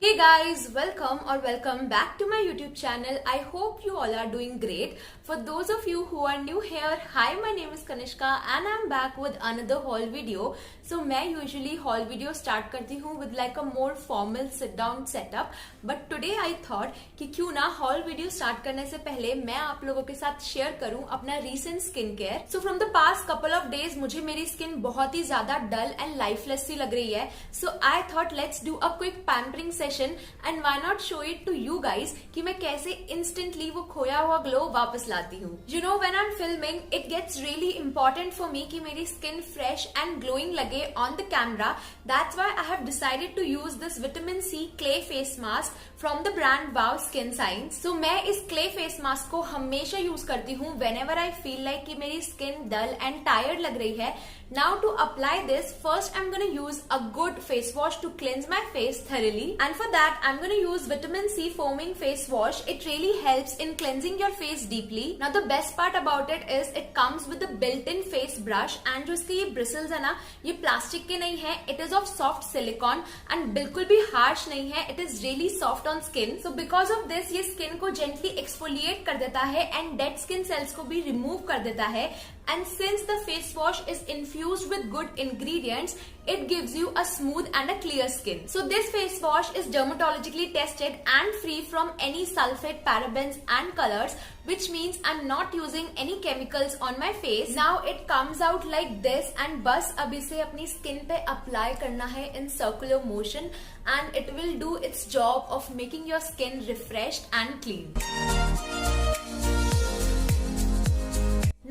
Hey guys, welcome back to my YouTube channel. I hope you all are doing great. For those of you who are new here, hi, my name is Kanishka and I'm back with another haul video. So मैं usually haul video start करती हूँ with like a more formal sit down setup. But today I thought कि क्यों ना haul video start करने से पहले मैं आप लोगों के साथ share करूँ अपना recent skin care. So from the past couple of days मुझे मेरी skin बहुत ही ज्यादा dull and lifeless सी लग रही है. So I thought let's do a quick pampering session and why not show it to you guys कि मैं कैसे instantly वो खोया हुआ glow वापस लाती हूँ. You know when I'm filming it gets really important for me कि मेरी skin fresh and glowing लगे on the camera. That's why I have decided to use this vitamin C clay face mask from the brand Wow Skin Science. So मैं इस clay face mask को हमेशा use करती हूँ whenever I feel like कि मेरी skin dull and tired लग रही है. Now to apply this, first I'm gonna use a good face wash to cleanse my face thoroughly. And for that, I'm gonna use vitamin C foaming face wash. It really helps in cleansing your face deeply. Now the best part about it is it comes with a built-in face brush and जो इसके ये bristles है ना, ये plastic के नहीं है. It is of soft silicone and बिल्कुल भी harsh नहीं है. It is really soft on skin. So because of this, ये skin को gently exfoliate कर देता है and dead skin cells को भी remove कर देता है. And since the face wash is infused with good ingredients, it gives you a smooth and a clear skin. So this face wash is dermatologically tested and free from any sulfate, parabens and colors, which means I'm not using any chemicals on my face. Now it comes out like this and बस अब इसे अपनी skin पे apply करना है in circular motion and it will do its job of making your skin refreshed and clean.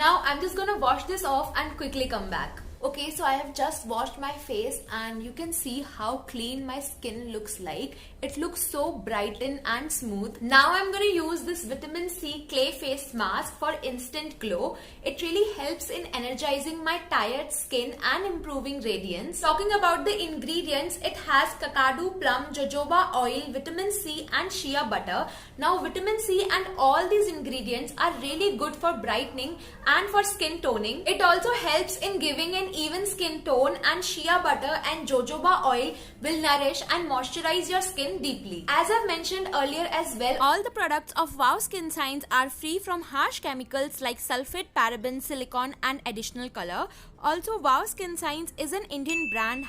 Now I'm just gonna wash this off and quickly come back. Okay, so I have just washed my face and you can see how clean my skin looks like. It looks so brightened and smooth. Now I'm going to use this vitamin C clay face mask for instant glow. It really helps in energizing my tired skin and improving radiance. Talking about the ingredients, it has kakadu, plum, jojoba oil, vitamin C and shea butter. Now vitamin C and all these ingredients are really good for brightening and for skin toning. It also helps in giving an even skin tone and shea butter and jojoba oil will nourish and moisturize your skin deeply. As I've mentioned earlier as well, all the products of Wow Skin Science are free from harsh chemicals like sulfate, paraben, silicone and additional color. Also, Wow Skin Science is an Indian brand,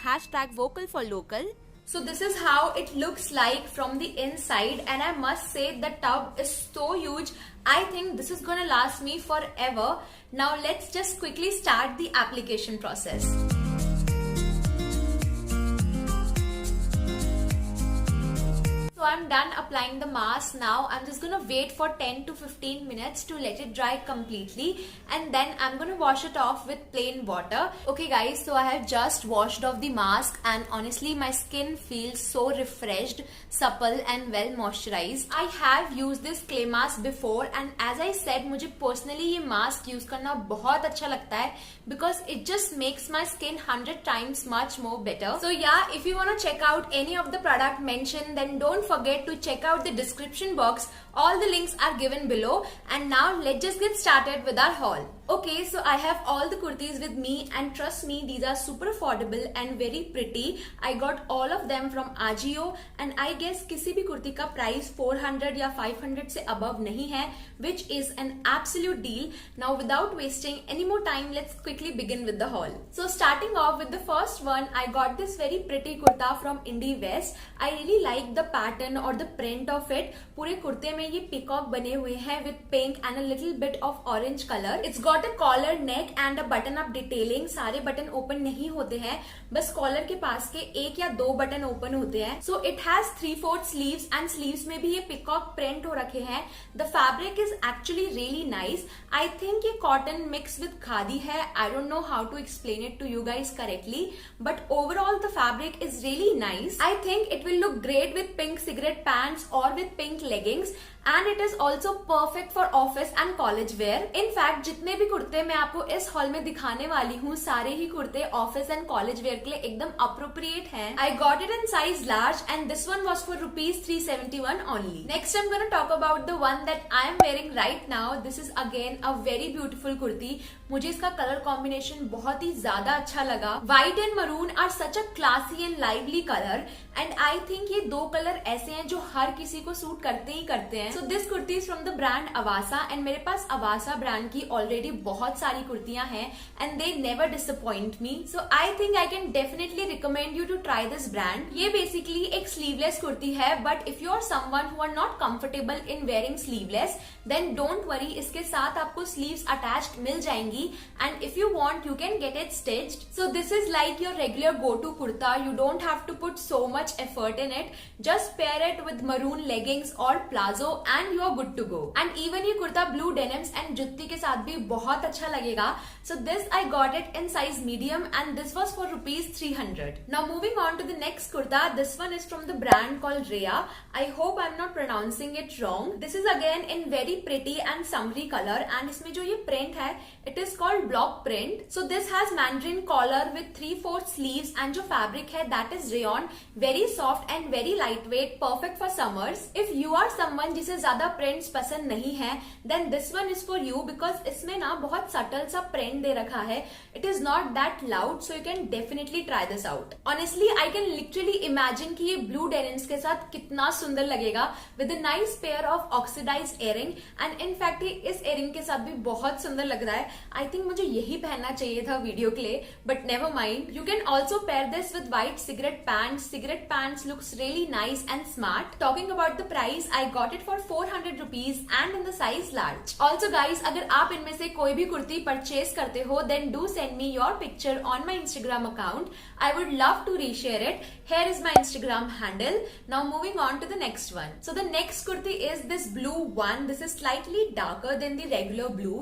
#vocal for local. So this is how it looks like from the inside and I must say the tub is so huge. I think this is gonna last me forever. Now let's just quickly start the application process. So I'm done applying the mask. Now I'm just gonna wait for 10 to 15 minutes to let it dry completely and then I'm gonna wash it off with plain water. Okay guys, so I have just washed off the mask and honestly my skin feels so refreshed, supple and well moisturized. I have used this clay mask before and as I said मुझे personally ये mask use करना बहुत अच्छा लगता है because it just makes my skin 100 times much more better. So yeah, if you wanna check out any of the product mentioned then don't forget to check out the description box. All the links are given below and now let's just get started with our haul. Okay, so I have all the kurtis with me and trust me these are super affordable and very pretty. I got all of them from Ajio and I guess किसी भी कुर्ती का price 400 या 500 से above नहीं है, which is an absolute deal. Now without wasting any more time, let's quickly begin with the haul. So starting off with the first one, I got this very pretty kurta from Indie West. I really like the pattern or the print of it. पूरे कुर्ते में ये peacock बने हुए हैं with pink and a little bit of orange color. It's got a collar, neck and a button up detailing. सारे button open नहीं होते हैं, बस कॉलर के पास के एक या दो बटन ओपन होते हैं. So it has 3/4 sleeves and sleeves में भी ये peacock print हो रखे हैं. The fabric is actually really nice. I think ये cotton mixed with khadi है. I don't know how to explain it to you guys correctly, but overall the fabric is really nice. I think it will look great with pink cigarette pants or with pink leggings. And it is also perfect for office and college wear. In fact जितने भी कुर्ते मैं आपको इस hall में दिखाने वाली हूँ, सारे ही कुर्ते ऑफिस एंड कॉलेज वेयर के लिए एकदम अप्रोप्रिएट हैं। I got it in size large and this one was for ₹371 only. Next I'm gonna talk about the one that I am wearing right now. This is again a very beautiful kurti. मुझे इसका colour combination बहुत ही ज्यादा अच्छा लगा। White and maroon are such a classy and lively colour and I think ये दो colour ऐसे हैं जो हर किसी को सूट करते ही करते हैं। So this kurti is from the brand Avaasa and मेरे पास अवासा ब्रांड की ऑलरेडी बहुत सारी कुर्तियां हैं and they never disappoint me. So I think I can definitely recommend you to try this brand. ये बेसिकली एक स्लीवलेस कुर्ती है, but if you are someone who are not comfortable in wearing sleeveless then don't worry, इसके साथ आपको sleeves attached मिल जाएंगी and if you want you can get it stitched. So this is like your regular go-to kurta. You don't have to put so much effort in it. Just pair it with maroon leggings or plazo and you are good to go. And even ये kurta blue denims and जुत्ती के साथ भी बहुत अच्छा लगेगा. So this I got it in size medium and this was for ₹300. Now moving on to the next kurta. This one is from the brand called Rhea. I hope I'm not pronouncing it wrong. This is again in very pretty and summery color and इसमें जो ये print है it is called block print. So this has mandarin collar with 3/4 sleeves and जो fabric है that is rayon, very soft and very lightweight, perfect for summers. If you are someone जिसे ज्यादा prints पसंद नहीं है then this one is for you because इसमें ना बहुत subtle सा print दे रखा है. It is not that loud so you can definitely try this out. Honestly I can literally imagine कि ये blue denims के साथ कितना सुंदर लगेगा with a nice pair of oxidized earring and in fact ये इस earring के साथ भी बहुत सुंदर लग रहा है. I think मुझे यही पहनना चाहिए था वीडियो के लिए, but never mind. You can also pair this with white cigarette pants. Cigarette pants looks really nice and smart. Talking about the price, I got it for ₹400 and in the size large. Also guys, अगर आप इनमें से कोई भी kurti purchase करते हो then do send me your picture on my Instagram account. I would love to reshare it. Here is my Instagram handle. Now moving on to the next one. So the next kurti is this blue one. This is slightly darker than the regular blue.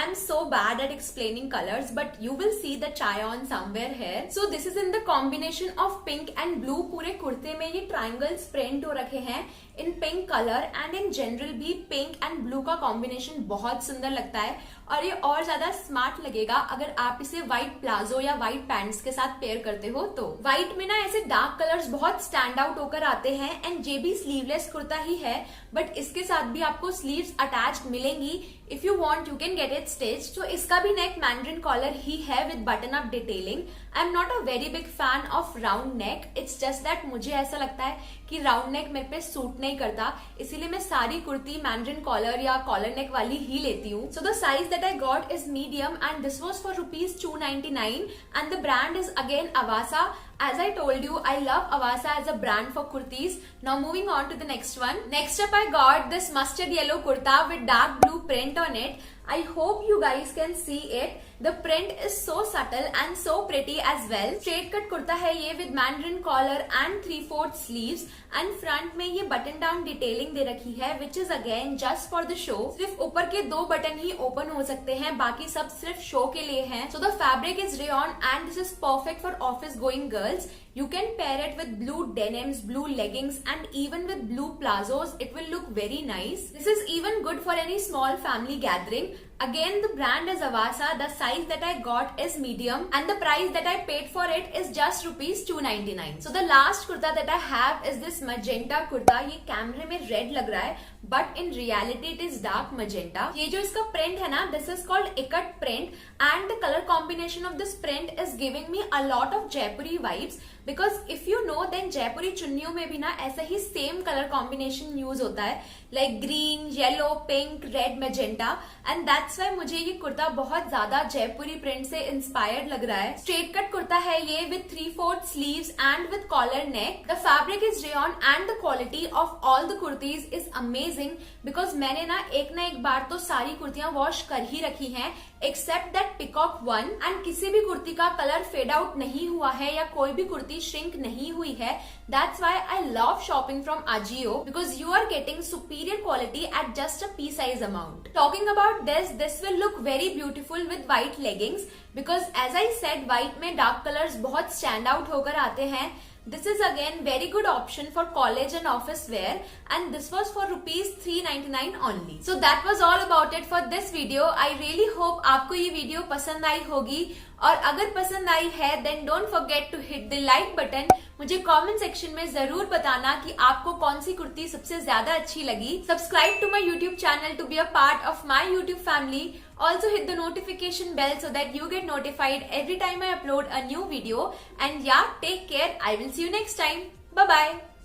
I'm so bad at explaining colors, but you will see the try on somewhere here. So this is in the combination of pink and blue. पूरे कुर्ते में ये triangles print हो रखे हैं in pink color and in general भी pink and blue का combination बहुत सुंदर लगता है और ये और ज्यादा स्मार्ट लगेगा अगर आप इसे व्हाइट प्लाजो या व्हाइट पैंट्स के साथ पेयर करते हो तो. व्हाइट में ना ऐसे डार्क कलर्स बहुत स्टैंड आउट होकर आते हैं एंड ये भी स्लीवलेस कुर्ता ही है बट इसके साथ भी आपको स्लीव्स अटैच्ड मिलेंगी. If you want you can get it stitched. तो इसका भी नेक मैंड्रिन कॉलर ही है with button up detailing. I am not a very big fan of round neck. It's just that मुझे ऐसा लगता है कि राउंड नेक मेरे पे सूट नहीं करता, इसीलिए मैं सारी कुर्ती मैंड्रिन कॉलर या कॉलर नेक वाली ही लेती हूँ. So the size that I got is medium and this was for ₹299 and the brand is again Avasa. As I told you, I love Avasa as a brand for kurtis. Now moving on to the next one. Next up I got this mustard yellow kurta with dark blue print on it. I hope you guys can see it. The print is so subtle and so pretty as well. Straight cut kurta है ये with mandarin collar and 3/4 sleeves and front में ये button down detailing दे रखी है which is again just for the show. सिर्फ ऊपर के 2 button ही open हो सकते हैं, बाकी सब सिर्फ शो के लिए हैं. So the fabric is rayon and this is perfect for office going girls. You can pair it with blue denims, blue leggings and even with blue plazos. It will look very nice. This is even good for any small family gathering. Again the brand is Avasa. The size that I got is medium and the price that I paid for it is just ₹299. So the last kurta that I have is this magenta kurta. ये कैमरे में red लग रहा है but in reality it is dark magenta. ये जो इसका print है ना, this is called ikat print and the color combination of this print is giving me a lot of Jaipuri vibes because if you know then जयपुरी चुन्नियों में भी ना ऐसा ही same colour combination use होता है like green, yellow, pink, red, magenta and that's why मुझे ये कुर्ता बहुत ज्यादा जयपुरी प्रिंट से इंस्पायर्ड लग रहा है. स्ट्रेट कट कुर्ता है ये with 3/4 sleeves and with collar neck. The fabric is rayon and the quality of all the kurtis is amazing because मैंने ना एक बार तो सारी कुर्तियां वॉश कर ही रखी हैं except that peacock one and किसी भी कुर्ती का कलर फेड आउट नहीं हुआ है या कोई भी कुर्ती श्रिंक नहीं हुई है. That's why I love shopping from Ajio because you are getting superior quality at just a pea size amount. Talking about this will look very beautiful with white leggings because as I said white में dark colors बहुत stand out होकर आते हैं. This is again very good option for college and office wear, and this was for rupees 399 only. So that was all about it for this video. I really hope आपको ये video पसंद आई होगी, और अगर पसंद आई है then don't forget to hit the like button. मुझे comment section में जरूर बताना कि आपको कौन सी कुर्ती सबसे ज्यादा अच्छी लगी. Subscribe to my YouTube channel to be a part of my YouTube family. Also hit the notification bell so that you get notified every time I upload a new video. And yeah, take care. I will see you next time. Bye bye.